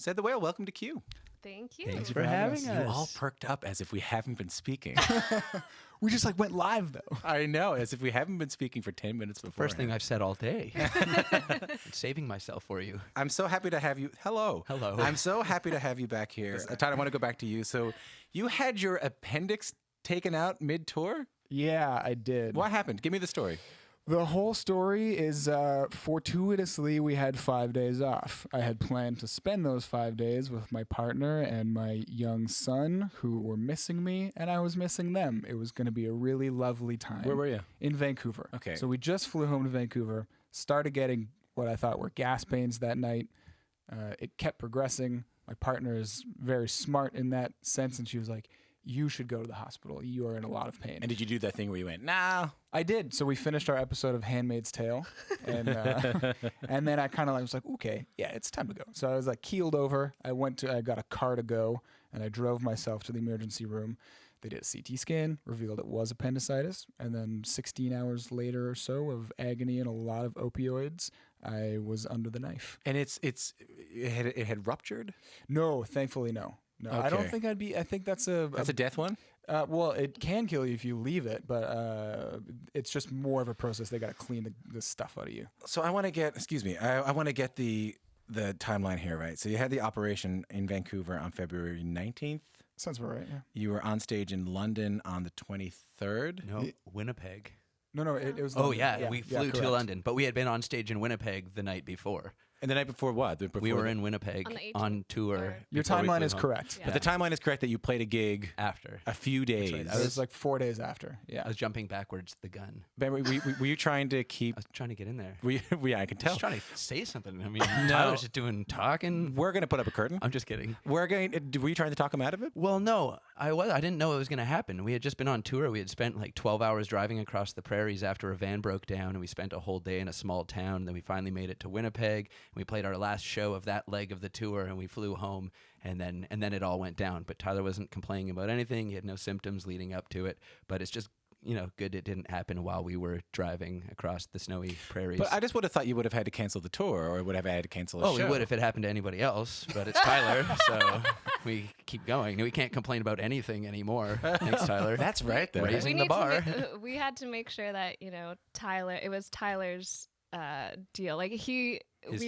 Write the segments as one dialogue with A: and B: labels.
A: Said the Whale, welcome to Q.
B: Thank you.
C: Thanks for having us.
A: You all perked up as if we haven't been speaking.
C: We just went live though.
A: I know, as if we haven't been speaking for 10 minutes before.
D: First thing I've said all day. I'm saving myself for you.
A: I'm so happy to have you. Hello.
D: Hello.
A: I'm so happy to have you back here. Todd, I want to go back to you. So you had your appendix taken out mid-tour?
C: Yeah, I did.
A: What happened? Give me the story.
C: The whole story is fortuitously we had 5 days off. I had planned to spend those 5 days with my partner and my young son who were missing me, and I was missing them. It was going to be a really lovely time.
A: Where were you?
C: In Vancouver.
A: Okay.
C: So we just flew home to Vancouver, started getting what I thought were gas pains that night. It kept progressing. My partner is very smart in that sense, and she was like, you should go to the hospital. You are in a lot of pain.
A: And did you do that thing where you went, nah?
C: I did. So we finished our episode of Handmaid's Tale, and and then I kind of was like, okay, yeah, it's time to go. So I was like keeled over. I got a car to go, and I drove myself to the emergency room. They did a CT scan, revealed it was appendicitis, and then 16 hours later or so of agony and a lot of opioids, I was under the knife.
A: And it had ruptured?
C: No, thankfully, no. No, I don't
A: Okay.
C: think I'd be. I think that's a
A: death one?
C: well, it can kill you if you leave it, but it's just more of a process. They got to clean the stuff out of you.
A: So I want to get, I want to get the timeline here, right? So you had the operation in Vancouver on February 19th.
C: Sounds about right. Yeah.
A: You were on stage in London on the 23rd.
D: No, Winnipeg.
C: No, it was.
D: Oh,
C: London.
D: yeah, we flew to
C: correct.
D: London, but we had been on stage in Winnipeg the night before.
A: And the night before what?
D: We were in Winnipeg
B: On the 18th
D: on tour.
B: or-
C: Your
D: before we
C: timeline
D: flew
C: is
D: home.
C: correct.
B: Yeah.
A: But the timeline is correct that you played a gig
D: After.
A: a few days.
D: right.
C: It was like 4 days after. Yeah.
D: I was jumping backwards the gun.
A: Ben, were you trying to keep?
D: I was trying to get in there.
A: Yeah, I can tell.
D: Just trying to say something. I mean, Tyler's just doing talking.
A: We're gonna put up a curtain.
D: I'm just kidding.
A: Were you trying to talk him out of it?
D: Well, no, I didn't know it was going to happen. We had just been on tour. We had spent like 12 hours driving across the prairies after a van broke down, and we spent a whole day in a small town. And then we finally made it to Winnipeg. And we played our last show of that leg of the tour, and we flew home. And then it all went down. But Tyler wasn't complaining about anything. He had no symptoms leading up to it. But it's just good it didn't happen while we were driving across the snowy prairies.
A: But I just would have thought you would have had to cancel the tour, or would have had to cancel a
D: Oh,
A: show.
D: we would if it happened to anybody else, but it's Tyler, so we keep going. We can't complain about anything anymore. Thanks, Tyler.
A: That's right, though.
D: Raising
B: we
D: the bar.
B: we had to make sure that Tyler. It was Tyler's deal. Like we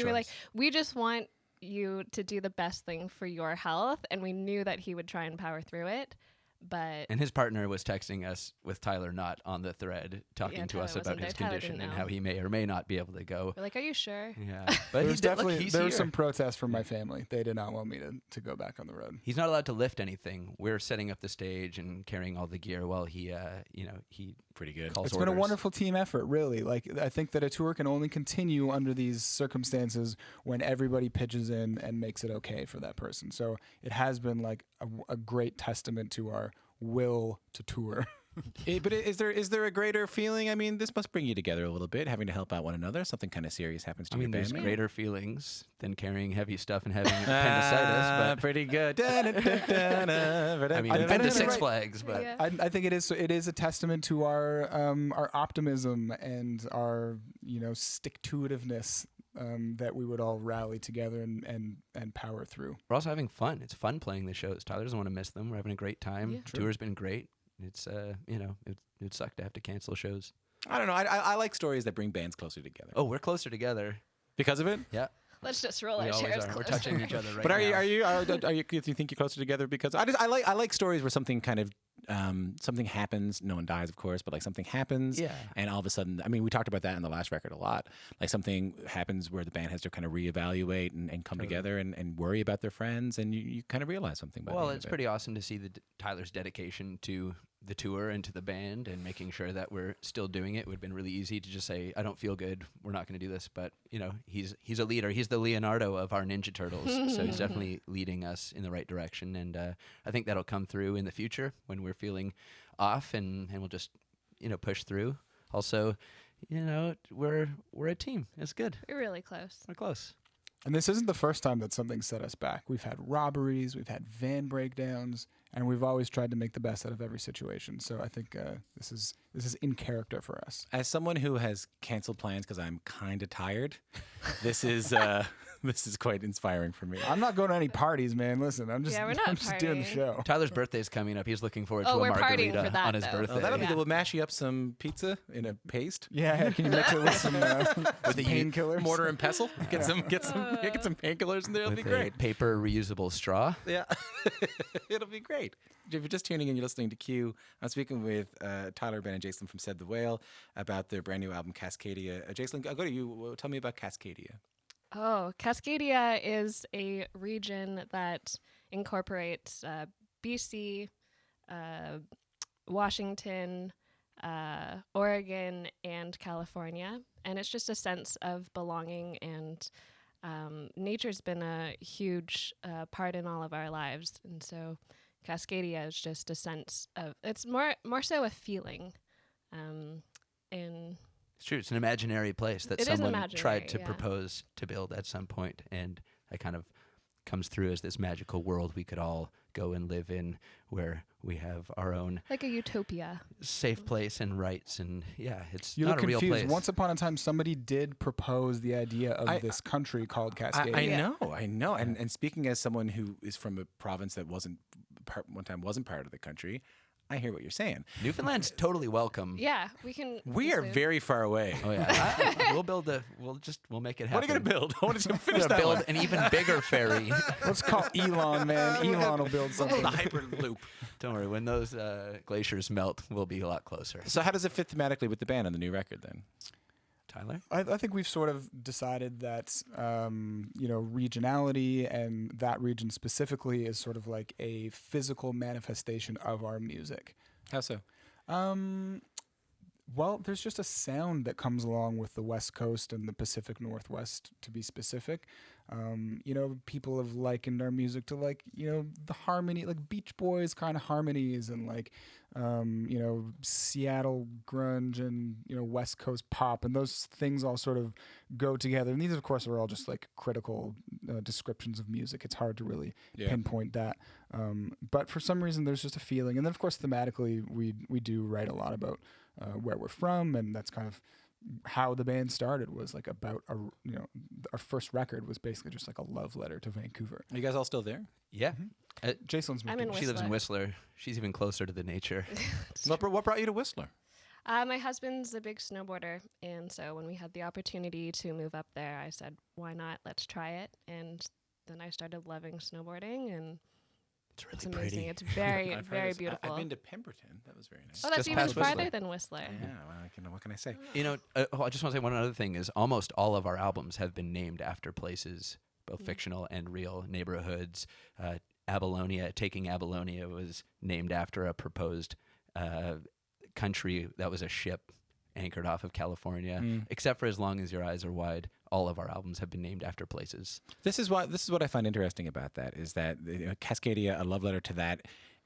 B: were like, we just want you to do the best thing for your health, and we knew that he would try and power through it. But
D: And his partner was texting us with Tyler not on the thread, talking
B: Yeah,
D: to us
B: Tyler
D: about
B: wasn't
D: his
B: there. Tyler
D: condition
B: didn't
D: and
B: know.
D: how he may or may not be able to go.
B: we're like, are you sure?
D: Yeah, but
C: There
D: he
C: was
D: did, look,
C: definitely
D: he's
C: there was
D: here.
C: some protests from my family. They did not want me to go back on the road.
D: He's not allowed to lift anything. We're setting up the stage and carrying all the gear while he
A: Pretty good.
D: calls
C: It's been a
D: orders.
C: wonderful team effort, really. Like I think that a tour can only continue under these circumstances when everybody pitches in and makes it okay for that person. So it has been like a great testament to our will to tour.
A: But is there a greater feeling? I mean, this must bring you together a little bit, having to help out one another. Something kind of serious happens to
D: I mean,
A: your
D: there's
A: band.
D: greater feelings than carrying heavy stuff and having appendicitis, but
A: Pretty good. I
D: I mean,
C: I
D: I've been
C: think
D: to
C: you're
D: Six
C: right.
D: Flags, but
B: Yeah.
C: I think it is a testament to our optimism and our stick to itiveness that we would all rally together and power through.
D: we're also having fun. It's fun playing the shows. Tyler doesn't want to miss them. We're having a great time.
B: Yeah.
D: Tour's been great. It's it sucked to have to cancel shows.
A: don't know. I like stories that bring bands closer together.
D: Oh, we're closer together.
A: Because of it?
D: Yeah,
B: Let's just roll
D: we
B: our
D: always
B: chairs
D: are. We're
B: closer.
D: touching each other right
A: But
D: now.
A: are you do you think you're closer together because I like stories where something kind of something happens, no one dies of course, but like something happens
D: Yeah.
A: and all of a sudden, I mean, we talked about that in the last record a lot. Like something happens where the band has to kind of reevaluate and come together and worry about their friends, and you kind of realize something by the
D: Well,
A: end
D: it's
A: of it.
D: pretty awesome to see Tyler's dedication to the tour and to the band and making sure that we're still doing it. It would have been really easy to just say, I don't feel good, we're not going to do this. But, he's a leader. He's the Leonardo of our Ninja Turtles. So he's definitely leading us in the right direction. And I think that'll come through in the future when we're feeling off and we'll just, push through. Also, we're a team. It's good.
B: We're really close.
D: We're close.
C: And this isn't the first time that something set us back. We've had robberies, we've had van breakdowns, and we've always tried to make the best out of every situation. So I think this is in character for us.
A: As someone who has canceled plans because I'm kind of tired, this is This is quite inspiring for me.
C: I'm not going to any parties, man. Listen, I'm just,
B: Yeah, we're not
C: I'm just doing the
B: partying.
C: show.
D: Tyler's birthay's coming up. He's looking forward to
B: Oh,
D: a
B: we're partying
D: margarita
B: for that,
D: on his
B: though.
D: birthday.
A: Oh, that'll be
B: Yeah.
A: good. We'll mash you up some pizza in a paste
C: Yeah, can you mix it with some painkillers?
A: mortar and pestle. Get some painkillers in there. It'll
D: with
A: be
D: a
A: great.
D: paper reusable straw.
A: Yeah, it'll be great. If you're just tuning in, you're listening to Q. I'm speaking with Tyler, Ben, and Jason from Said the Whale about their brand new album, Cascadia. Jason, I'll go to you. Tell me about Cascadia.
B: Oh, Cascadia is a region that incorporates BC, Washington, Oregon, and California. And it's just a sense of belonging, and nature's been a huge part in all of our lives. And so Cascadia is just a sense of, it's more so a feeling. And
D: It's true. It's an imaginary place that
B: It is
D: someone tried to
B: imaginary, yeah.
D: propose to build at some point, and that kind of comes through as this magical world we could all go and live in, where we have our own
B: like a utopia.
D: safe place and rights. And yeah, it's
C: You
D: not
C: look
D: a real
C: confused.
D: place.
C: Once upon a time, somebody did propose the idea of this country called Cascadia.
A: I know. And speaking as someone who is from a province that wasn't part of the country, I hear what you're saying.
D: Newfoundland's totally welcome.
B: Yeah, we can.
A: We are
B: include-
A: very far away.
D: Oh yeah, we'll make it happen.
A: What are you going to build? I want to
D: We're
A: finish
D: gonna
A: that
D: build
A: one.
D: an even bigger ferry.
C: Let's call Elon, man. Elon will build something.
A: The Hyperloop.
D: Don't worry, when those glaciers melt, we'll be a lot closer.
A: So how does it fit thematically with the band on the new record then?
D: Tyler?
C: I think we've sort of decided that regionality and that region specifically is sort of like a physical manifestation of our music.
A: How so?
C: Well, there's just a sound that comes along with the West Coast and the Pacific Northwest, to be specific. People have likened our music to the harmony, like Beach Boys kind of harmonies, and Seattle grunge and West Coast pop, and those things all sort of go together. And these, of course, are all just like critical descriptions of music. It's hard to really pinpoint that. But for some reason, there's just a feeling. And then, of course, thematically, we do write a lot about where we're from, and that's kind of how the band started. Was like about our first record was basically just like a love letter to Vancouver.
A: Are you guys all still there?
D: Yeah.
C: Jason's
B: I'm in
D: She lives in
B: Whistler.
D: Whistler. She's even closer to the nature.
A: What brought you to Whistler?
B: My husband's a big snowboarder, and so when we had the opportunity to move up there, I said, "Why not? Let's try it." And then I started loving snowboarding, and
D: It's
B: it's
D: really
B: amazing.
D: pretty.
B: It's very,
A: I've heard
B: very
A: this.
B: beautiful.
A: I've been to Pemberton. That was very nice.
B: Oh, that's
D: just
B: even
D: past
B: farther
D: Whistler.
B: than Whistler.
A: Yeah, well, what can I say?
D: I just want to say one other thing is almost all of our albums have been named after places, both fictional and real, neighborhoods. Taking Abylonia was named after a proposed country that was a ship anchored off of California. Except for As Long as Your Eyes Are Wide, all of our albums have been named after places.
A: This is what I find interesting about that is that Cascadia, a love letter to that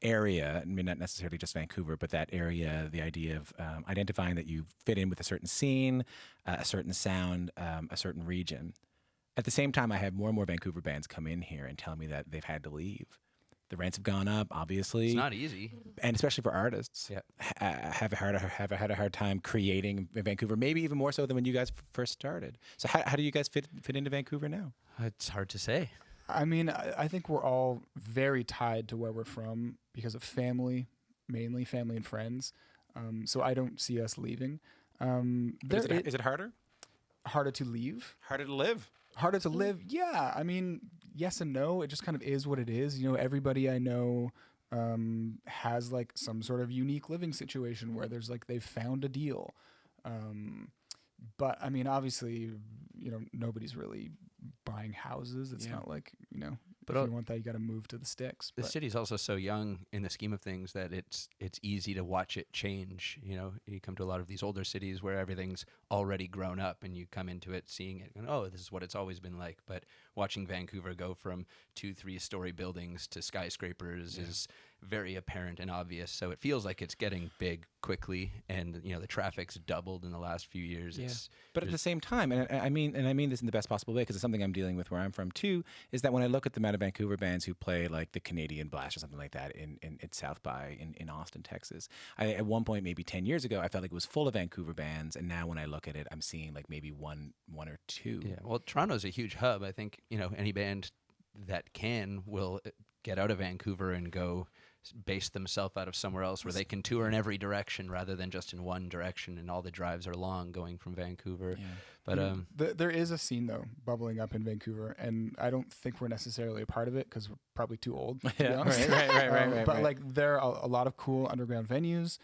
A: area. I mean, not necessarily just Vancouver, but that area. The idea of identifying that you fit in with a certain scene, a certain sound, a certain region. At the same time, I have more and more Vancouver bands come in here and tell me that they've had to leave. The rents have gone up, obviously.
D: It's not easy.
A: And especially for artists, have had a hard time creating in Vancouver. Maybe even more so than when you guys first started. So how do you guys fit into Vancouver now?
D: It's hard to say.
C: I mean, I think we're all very tied to where we're from because of family, mainly family and friends. So I don't see us leaving.
A: Is it harder?
C: Harder to leave?
A: Harder to live?
C: Harder to live? Yeah. I mean, yes and no. It just kind of is what it is. Everybody I know has like some sort of unique living situation where there's like they've found a deal. But I mean, obviously, nobody's really buying houses. It's not like, but if you want that, you got to move to the sticks.
D: The
C: But
D: city's also so young in the scheme of things that it's easy to watch it change. You come to a lot of these older cities where everything's already grown up, and you come into it seeing it going, oh, this is what it's always been like. But watching Vancouver go from 2-3 story buildings to skyscrapers is very apparent and obvious. So it feels like it's getting big quickly, and the traffic's doubled in the last few years.
A: Yeah. But at the same time, and I mean this in the best possible way, because it's something I'm dealing with where I'm from too, is that when I look at the amount of Vancouver bands who play like the Canadian Blast or something like that in South by in Austin, Texas. At one point, maybe 10 years ago, I felt like it was full of Vancouver bands, and now when I look at it, I'm seeing like maybe one or two.
D: Yeah, well, Toronto's a huge hub. I think, any band that will get out of Vancouver and go base themselves out of somewhere else where they can tour in every direction rather than just in one direction, and all the drives are long going from Vancouver.
A: Yeah.
D: But
C: there is a scene though bubbling up in Vancouver, and I don't think we're necessarily a part of it because we're probably too old. To be honest.
A: Right.
C: But like there are a lot of cool underground venues.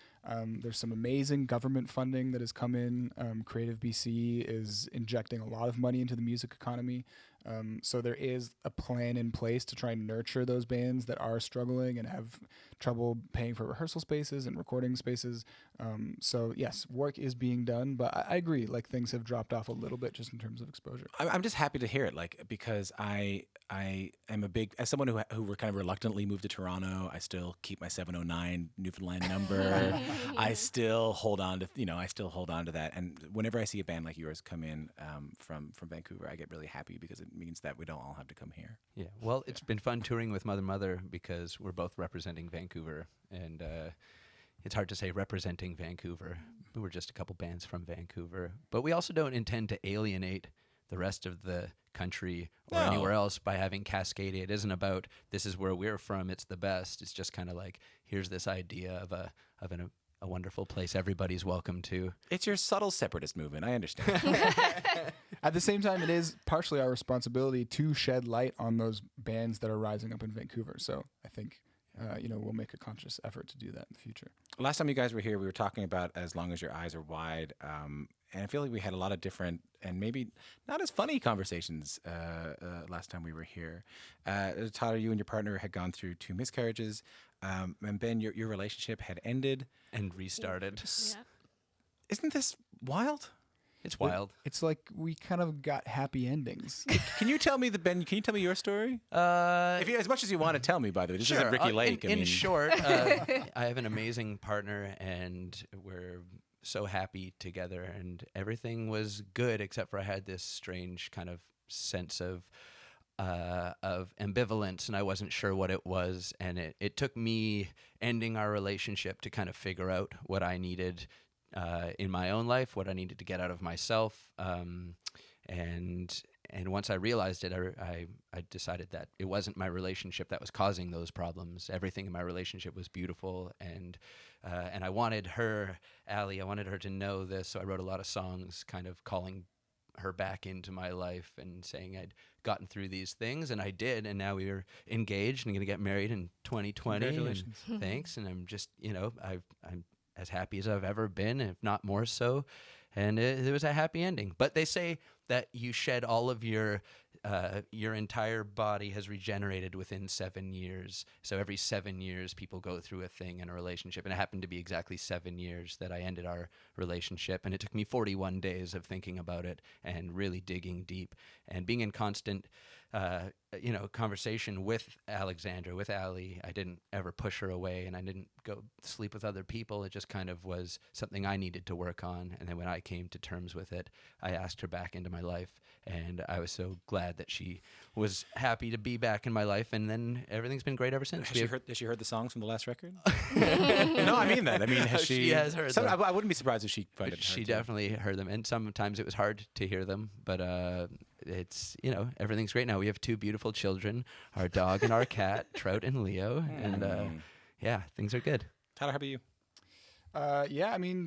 C: There's some amazing government funding that has come in. Creative BC is injecting a lot of money into the music economy. So there is a plan in place to try and nurture those bands that are struggling and have trouble paying for rehearsal spaces and recording spaces. So yes, work is being done, but I agree, like things have dropped off a little bit just in terms of exposure.
A: I'm just happy to hear it, like, because I am as someone who were kind of reluctantly moved to Toronto. I still keep my 709 Newfoundland number. I still hold on to that. And whenever I see a band like yours come in from Vancouver, I get really happy because it means that we don't all have to come here.
D: Yeah, well, it's been fun touring with Mother because we're both representing Vancouver, and it's hard to say representing Vancouver. We're just a couple bands from Vancouver, but we also don't intend to alienate the rest of the country or anywhere else by having Cascadia. It isn't about this is where we're from, it's the best. It's just kind of like, here's this idea of a wonderful place everybody's welcome to.
A: It's your subtle separatist movement. I understand.
C: At the same time, it is partially our responsibility to shed light on those bands that are rising up in Vancouver. So I think, we'll make a conscious effort to do that in the future.
A: Last time you guys were here, we were talking about As Long As Your Eyes Are Wide. And I feel like we had a lot of different and maybe not as funny conversations last time we were here. Tyler, you and your partner had gone through 2 miscarriages. And Ben, your relationship had ended.
D: And restarted.
B: Yeah.
A: Isn't this wild?
D: It's wild.
C: It's like we kind of got happy endings.
A: Can you tell me Can you tell me your story? If you, as much as you want to tell me, by the way. This isn't Ricky Lake.
D: In short, I have an amazing partner, and we're so happy together, and everything was good except for I had this strange kind of sense of ambivalence, and I wasn't sure what it was, and it took me ending our relationship to kind of figure out what I needed in my own life, what I needed to get out of myself, and once I realized it, I decided that it wasn't my relationship that was causing those problems. Everything in my relationship was beautiful, and I wanted her, Allie, I wanted her to know this, so I wrote a lot of songs kind of calling her back into my life and saying I'd gotten through these things, and I did, and now we are engaged and going to get married in 2020.
A: Congratulations.
D: And thanks, and I'm just, I'm as happy as I've ever been, if not more so, and it was a happy ending. But they say that you shed all of your entire body has regenerated within 7 years. So every 7 years, people go through a thing in a relationship. And it happened to be exactly 7 years that I ended our relationship. And it took me 41 days of thinking about it and really digging deep and being in constant, conversation with Alexandra, with Allie. I didn't ever push her away, and I didn't go sleep with other people. It just kind of was something I needed to work on. And then when I came to terms with it, I asked her back into my life, and I was so glad that she was happy to be back in my life. And then everything's been great ever since.
A: Has she heard the songs from the last record? No, I mean that. I mean, has she
D: has heard them.
A: I wouldn't be surprised if she found it.
D: She definitely heard them, and sometimes it was hard to hear them, but it's, everything's great now. We have 2 beautiful children, our dog and our cat, Trout and Leo, and things are good.
A: Tyler, how about you?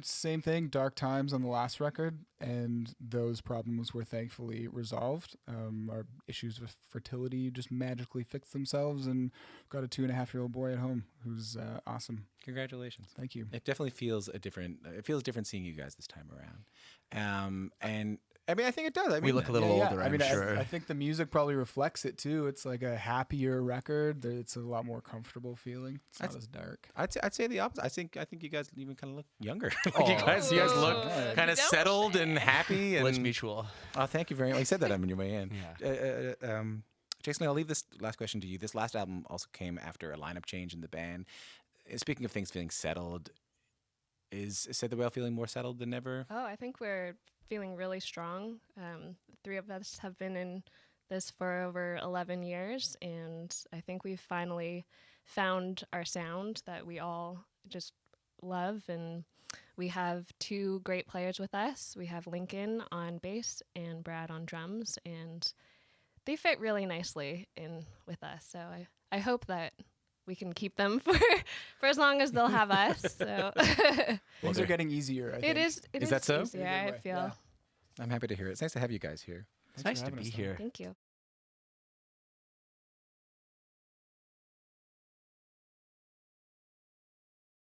C: Same thing. Dark times on the last record, and those problems were thankfully resolved. Our issues with fertility just magically fixed themselves, and got a 2.5-year-old boy at home who's awesome.
A: Congratulations.
C: Thank you.
A: It definitely feels different seeing you guys this time around. And I mean, I think it does.
D: We look a little older, I'm sure.
C: I think the music probably reflects it too. It's like a happier record. It's a lot more comfortable feeling. It's not as dark.
A: I'd say the opposite. I think you guys even kind of look younger. You guys look kind of settled and happy. And
D: it's mutual.
A: Oh, thank you very much. You said that on your way in.
D: Yeah.
A: Jason, I'll leave this last question to you. This last album also came after a lineup change in the band. Speaking of things feeling settled, is Said the Whale feeling more settled than ever?
B: Oh, I think we're feeling really strong. 3 of us have been in this for over 11 years, and I think we've finally found our sound that we all just love. And we have 2 great players with us. We have Lincoln on bass and Brad on drums, and they fit really nicely in with us. So I hope that we can keep them for as long as they'll have us. So
C: Things are getting easier, I think.
B: It is
A: Is that so?
B: easier, I feel.
C: Yeah.
A: I'm happy to hear it. It's nice to have you guys here.
D: It's nice to
C: having
D: be
C: us,
D: here.
B: Thank you.